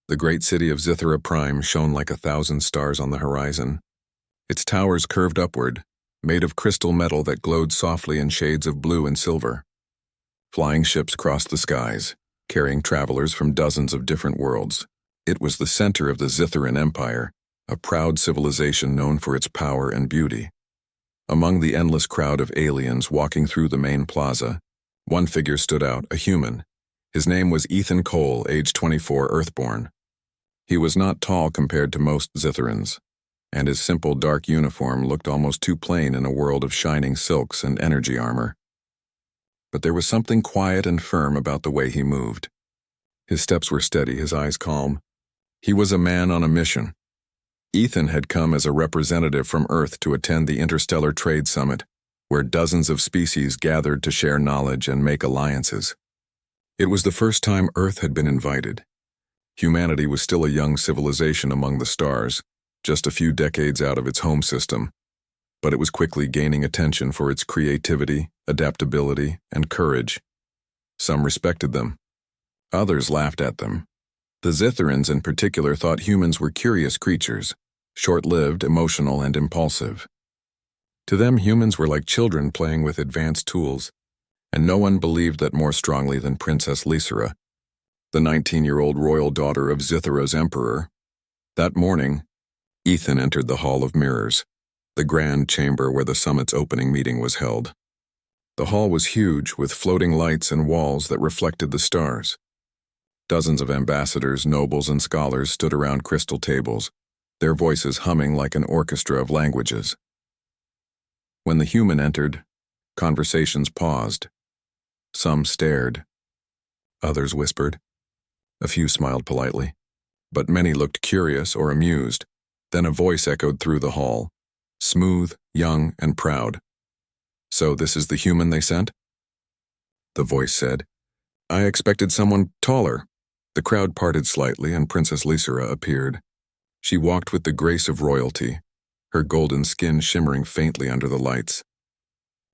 The great city of Zithera Prime shone like 1,000 stars on the horizon. Its towers curved upward, made of crystal metal that glowed softly in shades of blue and silver. Flying ships crossed the skies, carrying travelers from dozens of different worlds. It was the center of the Zitheran Empire, a proud civilization known for its power and beauty. Among the endless crowd of aliens walking through the main plaza, one figure stood out, a human. His name was Ethan Cole, age 24, Earthborn. He was not tall compared to most Zitherans, and his simple dark uniform looked almost too plain in a world of shining silks and energy armor. But there was something quiet and firm about the way he moved. His steps were steady, his eyes calm. He was a man on a mission. Ethan had come as a representative from Earth to attend the Interstellar Trade Summit, where dozens of species gathered to share knowledge and make alliances. It was the first time Earth had been invited. Humanity was still a young civilization among the stars, just a few decades out of its home system, but it was quickly gaining attention for its creativity, adaptability, and courage. Some respected them. Others laughed at them. The Zitherans in particular thought humans were curious creatures, short-lived, emotional, and impulsive. To them, humans were like children playing with advanced tools, and no one believed that more strongly than Princess Lysera, the 19-year-old royal daughter of Zithera's emperor. That morning, Ethan entered the Hall of Mirrors, the grand chamber where the summit's opening meeting was held. The hall was huge, with floating lights and walls that reflected the stars. Dozens of ambassadors, nobles, and scholars stood around crystal tables, their voices humming like an orchestra of languages. When the human entered, conversations paused. Some stared. Others whispered. A few smiled politely, but many looked curious or amused. Then a voice echoed through the hall, smooth, young, and proud. "So this is the human they sent?" The voice said. "I expected someone taller." The crowd parted slightly and Princess Lysera appeared. She walked with the grace of royalty, her golden skin shimmering faintly under the lights.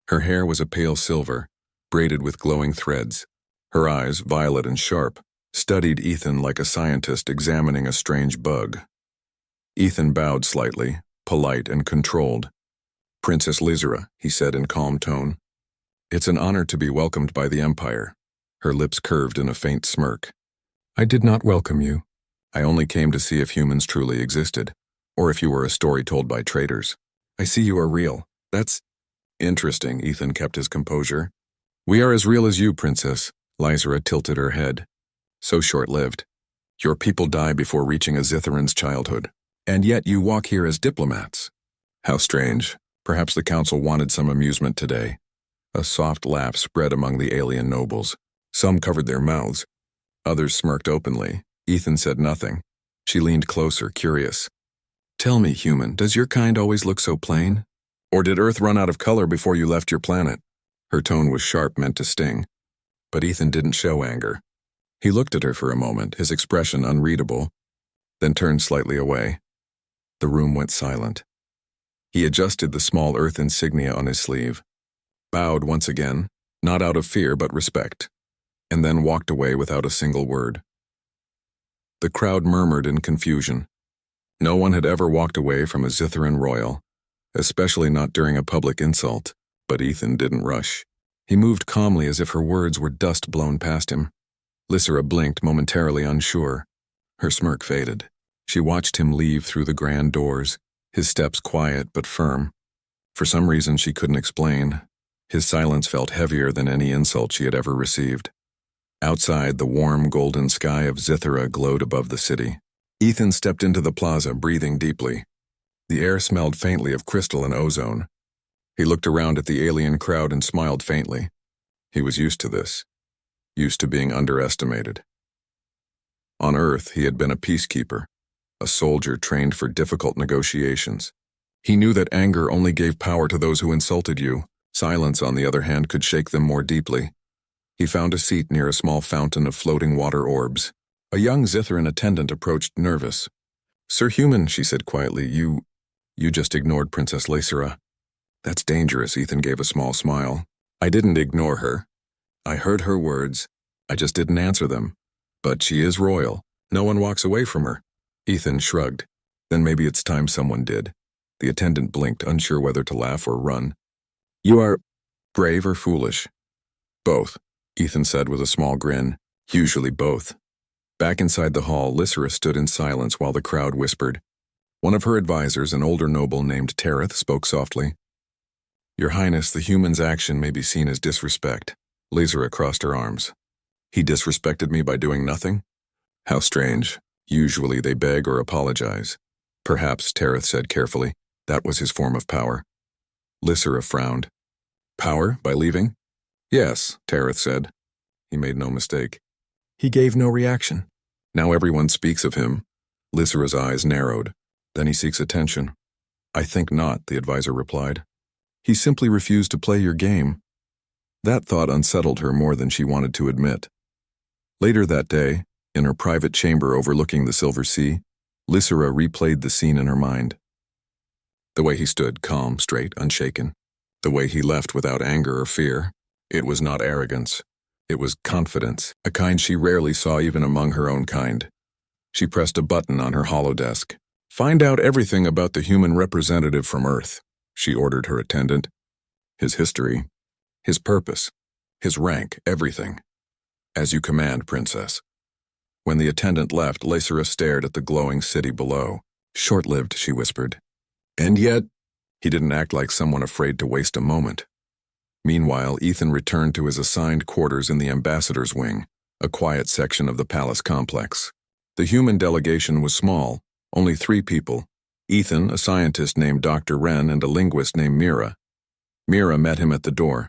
Her hair was a pale silver, braided with glowing threads. Her eyes, violet and sharp, studied Ethan like a scientist examining a strange bug. Ethan bowed slightly, polite and controlled. "Princess Lysera," he said in calm tone. "It's an honor to be welcomed by the Empire." Her lips curved in a faint smirk. "I did not welcome you. I only came to see if humans truly existed, or if you were a story told by traitors. I see you are real. That's interesting." Ethan kept his composure. "We are as real as you, Princess." Lysera tilted her head. "So short-lived. Your people die before reaching a Zitheran's childhood, and yet you walk here as diplomats. How strange. Perhaps the council wanted some amusement today." A soft laugh spread among the alien nobles. Some covered their mouths. Others smirked openly. Ethan said nothing. She leaned closer, curious. "Tell me, human, does your kind always look so plain? Or did Earth run out of color before you left your planet?" Her tone was sharp, meant to sting. But Ethan didn't show anger. He looked at her for a moment, his expression unreadable, then turned slightly away. The room went silent. He adjusted the small Earth insignia on his sleeve, bowed once again, not out of fear but respect, and then walked away without a single word. The crowd murmured in confusion. No one had ever walked away from a Zitheran royal, especially not during a public insult, but Ethan didn't rush. He moved calmly as if her words were dust blown past him. Lysera blinked, momentarily unsure. Her smirk faded. She watched him leave through the grand doors, his steps quiet but firm. For some reason she couldn't explain, his silence felt heavier than any insult she had ever received. Outside, the warm golden sky of Zithera glowed above the city. Ethan stepped into the plaza, breathing deeply. The air smelled faintly of crystal and ozone. He looked around at the alien crowd and smiled faintly. He was used to this, used to being underestimated. On Earth, he had been a peacekeeper, a soldier trained for difficult negotiations. He knew that anger only gave power to those who insulted you. Silence, on the other hand, could shake them more deeply. He found a seat near a small fountain of floating water orbs. A young Zitheran attendant approached, nervous. "Sir Human," she said quietly, you just ignored Princess Lysera." "That's dangerous," Ethan gave a small smile. "I didn't ignore her. I heard her words. I just didn't answer them. But she is royal, No one walks away from her. Ethan shrugged. Then maybe it's time someone did. The attendant blinked, unsure whether to laugh or run. You are brave or foolish? Both, Ethan said with a small grin. Usually both. Back inside the hall, Lysera stood in silence while the crowd whispered. One of her advisors, an older noble named Tereth, spoke softly. Your Highness, the human's action may be seen as disrespect. Lysera crossed her arms. He disrespected me by doing nothing? How strange. Usually they beg or apologize. Perhaps, Tereth said carefully, that was his form of power. Lysera frowned. Power, by leaving? Yes, Tereth said. He made no mistake. He gave no reaction. Now everyone speaks of him. Lysera's eyes narrowed. Then he seeks attention. I think not, the advisor replied. He simply refused to play your game. That thought unsettled her more than she wanted to admit. Later that day, in her private chamber overlooking the Silver Sea, Lysera replayed the scene in her mind. The way he stood, calm, straight, unshaken. The way he left without anger or fear. It was not arrogance. It was confidence, a kind she rarely saw even among her own kind. She pressed a button on her holodesk. Find out everything about the human representative from Earth, she ordered her attendant. His history, his purpose, his rank, everything. As you command, Princess. When the attendant left, Lysera stared at the glowing city below. Short-lived, she whispered. And yet, he didn't act like someone afraid to waste a moment. Meanwhile, Ethan returned to his assigned quarters in the ambassador's wing, a quiet section of the palace complex. The human delegation was small, only 3 people. Ethan, a scientist named Dr. Wren, and a linguist named Mira. Mira met him at the door.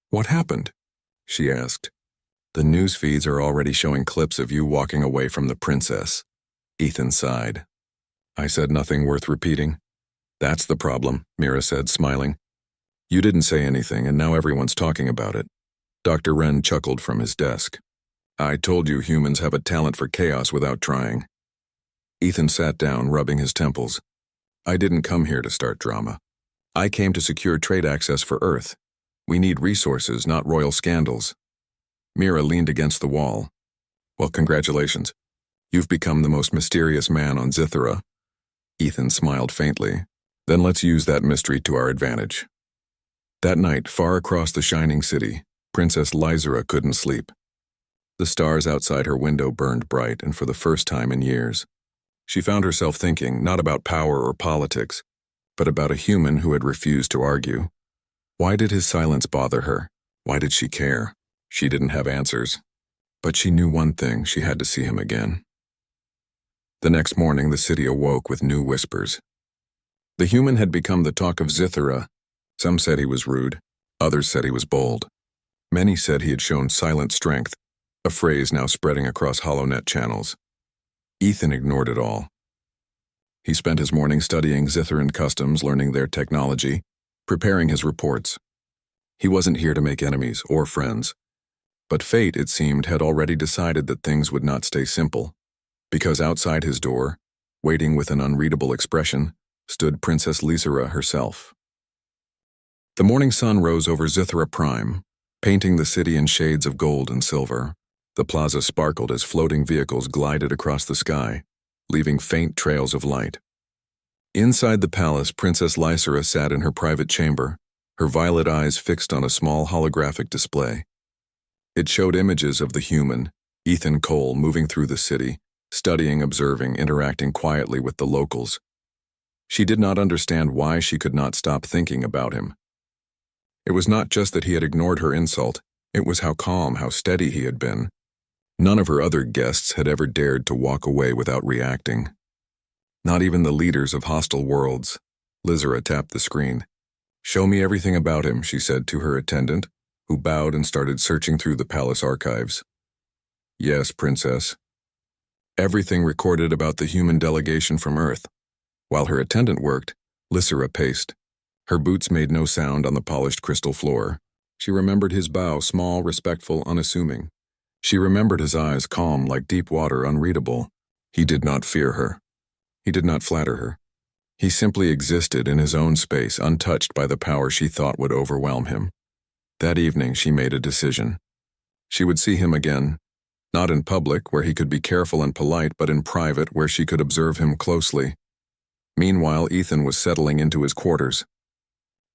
What happened? She asked. The news feeds are already showing clips of you walking away from the princess. Ethan sighed. I said nothing worth repeating. That's the problem, Mira said, smiling. You didn't say anything, and now everyone's talking about it. Dr. Wren chuckled from his desk. I told you humans have a talent for chaos without trying. Ethan sat down, rubbing his temples. I didn't come here to start drama. I came to secure trade access for Earth. We need resources, not royal scandals. Mira leaned against the wall. Well, congratulations. You've become the most mysterious man on Zithera. Ethan smiled faintly. Then let's use that mystery to our advantage. That night, far across the shining city, Princess Lysera couldn't sleep. The stars outside her window burned bright, and for the first time in years, she found herself thinking not about power or politics, but about a human who had refused to argue. Why did his silence bother her? Why did she care? She didn't have answers. But she knew one thing: she had to see him again. The next morning, the city awoke with new whispers. The human had become the talk of Zithera. Some said he was rude. Others said he was bold. Many said he had shown silent strength, a phrase now spreading across HoloNet channels. Ethan ignored it all. He spent his morning studying Zitheran customs, learning their technology, preparing his reports. He wasn't here to make enemies or friends. But fate, it seemed, had already decided that things would not stay simple. Because outside his door, waiting with an unreadable expression, stood Princess Lysera herself. The morning sun rose over Zithera Prime, painting the city in shades of gold and silver. The plaza sparkled as floating vehicles glided across the sky, leaving faint trails of light. Inside the palace, Princess Lysera sat in her private chamber, her violet eyes fixed on a small holographic display. It showed images of the human, Ethan Cole, moving through the city, studying, observing, interacting quietly with the locals. She did not understand why she could not stop thinking about him. It was not just that he had ignored her insult, it was how calm, how steady he had been. None of her other guests had ever dared to walk away without reacting. Not even the leaders of hostile worlds. Lysera tapped the screen. Show me everything about him, she said to her attendant, who bowed and started searching through the palace archives. Yes, Princess. Everything recorded about the human delegation from Earth. While her attendant worked, Lysera paced. Her boots made no sound on the polished crystal floor. She remembered his bow, small, respectful, unassuming. She remembered his eyes, calm like deep water, unreadable. He did not fear her. He did not flatter her. He simply existed in his own space, untouched by the power she thought would overwhelm him. That evening she made a decision. She would see him again, Not in public, where he could be careful and polite, but in private, where she could observe him closely. Meanwhile, Ethan was settling into his quarters.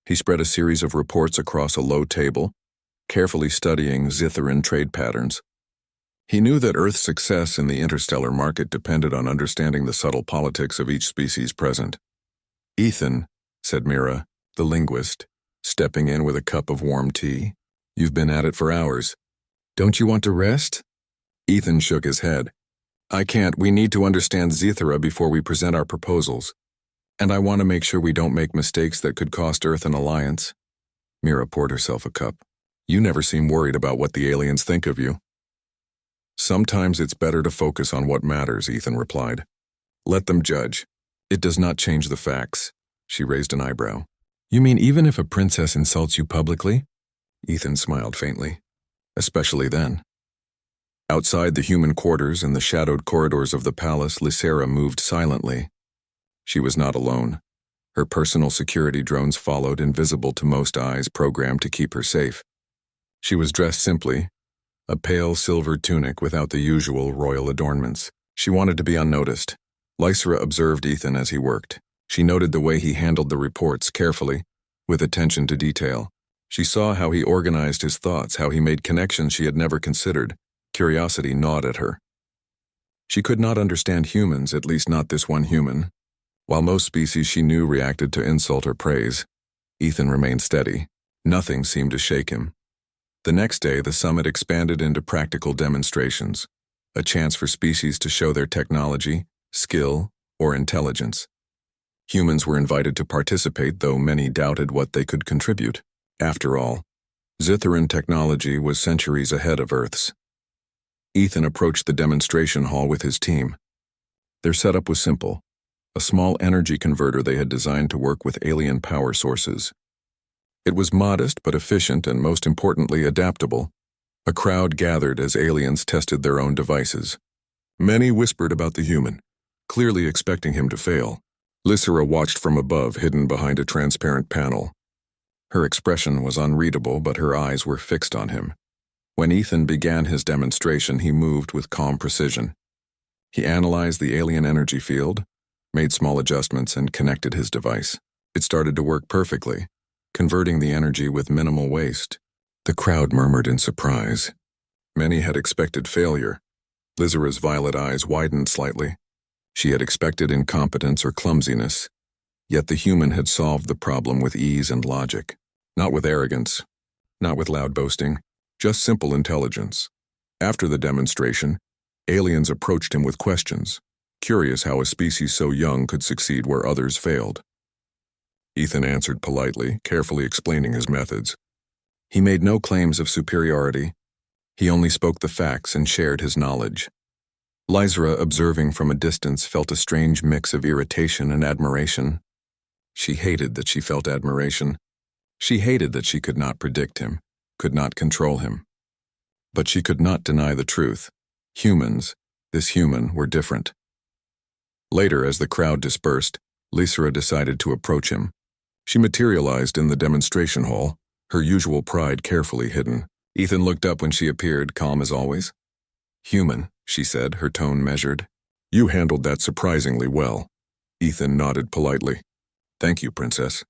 He spread a series of reports across a low table, carefully studying Zitharan trade patterns. He knew that Earth's success in the interstellar market depended on understanding the subtle politics of each species present. "Ethan," said Mira, the linguist, stepping in with a cup of warm tea, "you've been at it for hours. Don't you want to rest?" Ethan shook his head. "I can't. We need to understand Zithara before we present our proposals. And I want to make sure we don't make mistakes that could cost Earth an alliance." Mira poured herself a cup. "You never seem worried about what the aliens think of you." "Sometimes it's better to focus on what matters," Ethan replied. "Let them judge. It does not change the facts." She raised an eyebrow. "You mean even if a princess insults you publicly?" Ethan smiled faintly. "Especially then." Outside the human quarters in the shadowed corridors of the palace, Lysera moved silently. She was not alone. Her personal security drones followed, invisible to most eyes, programmed to keep her safe. She was dressed simply, a pale silver tunic without the usual royal adornments. She wanted to be unnoticed. Lysera observed Ethan as he worked. She noted the way he handled the reports carefully, with attention to detail. She saw how he organized his thoughts, how he made connections she had never considered. Curiosity gnawed at her. She could not understand humans, at least not this one human. While most species she knew reacted to insult or praise, Ethan remained steady. Nothing seemed to shake him. The next day, the summit expanded into practical demonstrations, a chance for species to show their technology, skill, or intelligence. Humans were invited to participate, though many doubted what they could contribute. After all, Zitharan technology was centuries ahead of Earth's. Ethan approached the demonstration hall with his team. Their setup was simple, a small energy converter they had designed to work with alien power sources. It was modest but efficient and, most importantly, adaptable. A crowd gathered as aliens tested their own devices. Many whispered about the human, clearly expecting him to fail. Lysera watched from above, hidden behind a transparent panel. Her expression was unreadable, but her eyes were fixed on him. When Ethan began his demonstration, he moved with calm precision. He analyzed the alien energy field, made small adjustments, and connected his device. It started to work perfectly, converting the energy with minimal waste. The crowd murmured in surprise. Many had expected failure. Lysera's violet eyes widened slightly. She had expected incompetence or clumsiness, yet the human had solved the problem with ease and logic. Not with arrogance, not with loud boasting, just simple intelligence. After the demonstration, aliens approached him with questions, curious how a species so young could succeed where others failed. Ethan answered politely, carefully explaining his methods. He made no claims of superiority. He only spoke the facts and shared his knowledge. Lysera, observing from a distance, felt a strange mix of irritation and admiration. She hated that she felt admiration. She hated that she could not predict him, could not control him. But she could not deny the truth. Humans, this human, were different. Later, as the crowd dispersed, Lysera decided to approach him. She materialized in the demonstration hall, her usual pride carefully hidden. Ethan looked up when she appeared, calm as always. "Human," she said, her tone measured. "You handled that surprisingly well." Ethan nodded politely. "Thank you, Princess.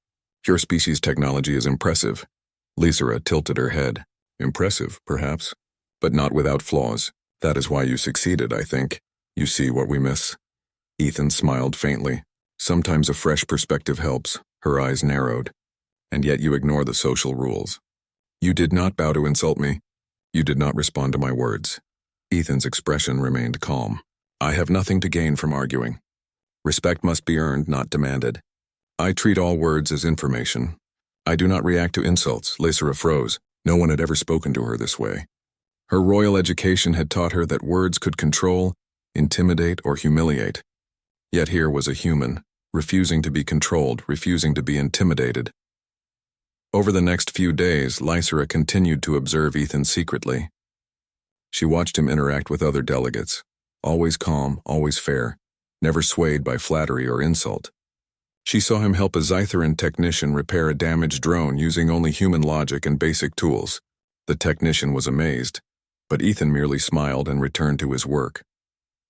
Your species' technology is impressive." Lysera tilted her head. "Impressive, perhaps, but not without flaws. That is why you succeeded, I think. You see what we miss." Ethan smiled faintly. "Sometimes a fresh perspective helps." Her eyes narrowed. "And yet you ignore the social rules. You did not bow to insult me. You did not respond to my words." Ethan's expression remained calm. "I have nothing to gain from arguing. Respect must be earned, not demanded. I treat all words as information. I do not react to insults." Lysera froze. No one had ever spoken to her this way. Her royal education had taught her that words could control, intimidate, or humiliate. Yet here was a human, refusing to be controlled, refusing to be intimidated. Over the next few days, Lysera continued to observe Ethan secretly. She watched him interact with other delegates, always calm, always fair, never swayed by flattery or insult. She saw him help a Zitharan technician repair a damaged drone using only human logic and basic tools. The technician was amazed. But Ethan merely smiled and returned to his work.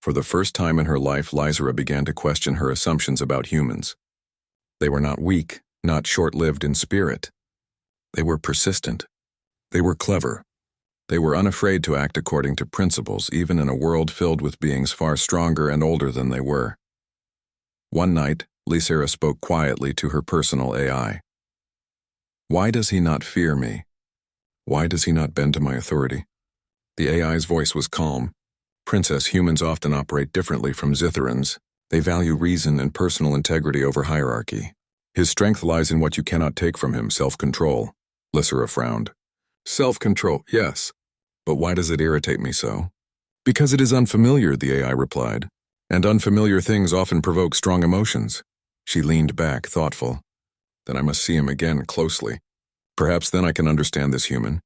For the first time in her life, Lysera began to question her assumptions about humans. They were not weak, not short-lived in spirit. They were persistent. They were clever. They were unafraid to act according to principles, even in a world filled with beings far stronger and older than they were. One night, Lysera spoke quietly to her personal AI. "Why does he not fear me? Why does he not bend to my authority?" The AI's voice was calm. "Princess, humans often operate differently from Zitherans. They value reason and personal integrity over hierarchy. His strength lies in what you cannot take from him, self-control." Lysera frowned. "Self-control, yes. But why does it irritate me so?" "Because it is unfamiliar," the AI replied. "And unfamiliar things often provoke strong emotions." She leaned back, thoughtful. "Then I must see him again closely. Perhaps then I can understand this human."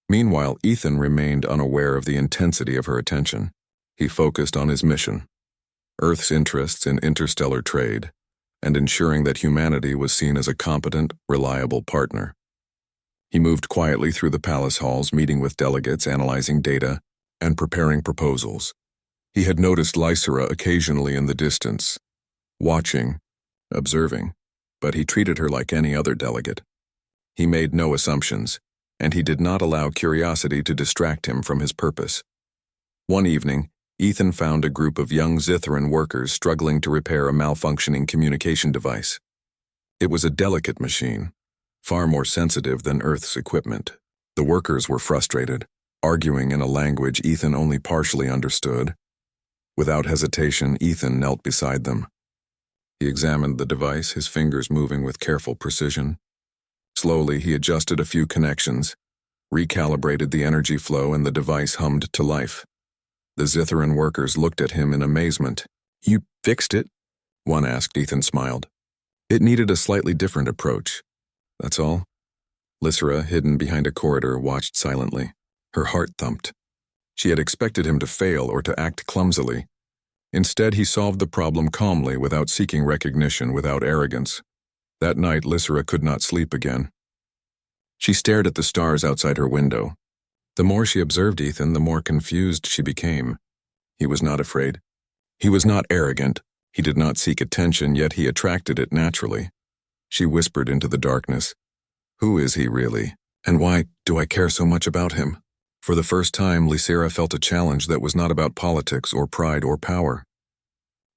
Meanwhile, Ethan remained unaware of the intensity of her attention. He focused on his mission, Earth's interests in interstellar trade, and ensuring that humanity was seen as a competent, reliable partner. He moved quietly through the palace halls, meeting with delegates, analyzing data, and preparing proposals. He had noticed Lysera occasionally in the distance, watching, observing, but he treated her like any other delegate. He made no assumptions, and he did not allow curiosity to distract him from his purpose. One evening, Ethan found a group of young Zithran workers struggling to repair a malfunctioning communication device. It was a delicate machine, far more sensitive than Earth's equipment. The workers were frustrated, arguing in a language Ethan only partially understood. Without hesitation, Ethan knelt beside them. He examined the device, his fingers moving with careful precision. Slowly, he adjusted a few connections, recalibrated the energy flow, and the device hummed to life. The Zitharan workers looked at him in amazement. "You fixed it?" one asked. Ethan smiled. "It needed a slightly different approach. That's all." Lysera, hidden behind a corridor, watched silently. Her heart thumped. She had expected him to fail or to act clumsily. Instead, he solved the problem calmly, without seeking recognition, without arrogance. That night, Lysera could not sleep again. She stared at the stars outside her window. The more she observed Ethan, the more confused she became. He was not afraid. He was not arrogant. He did not seek attention, yet he attracted it naturally. She whispered into the darkness, "Who is he really? And why do I care so much about him?" For the first time, Lysera felt a challenge that was not about politics or pride or power.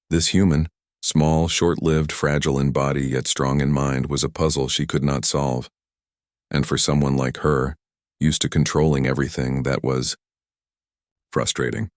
This human, small, short-lived, fragile in body yet strong in mind, was a puzzle she could not solve. And for someone like her, used to controlling everything, that was frustrating.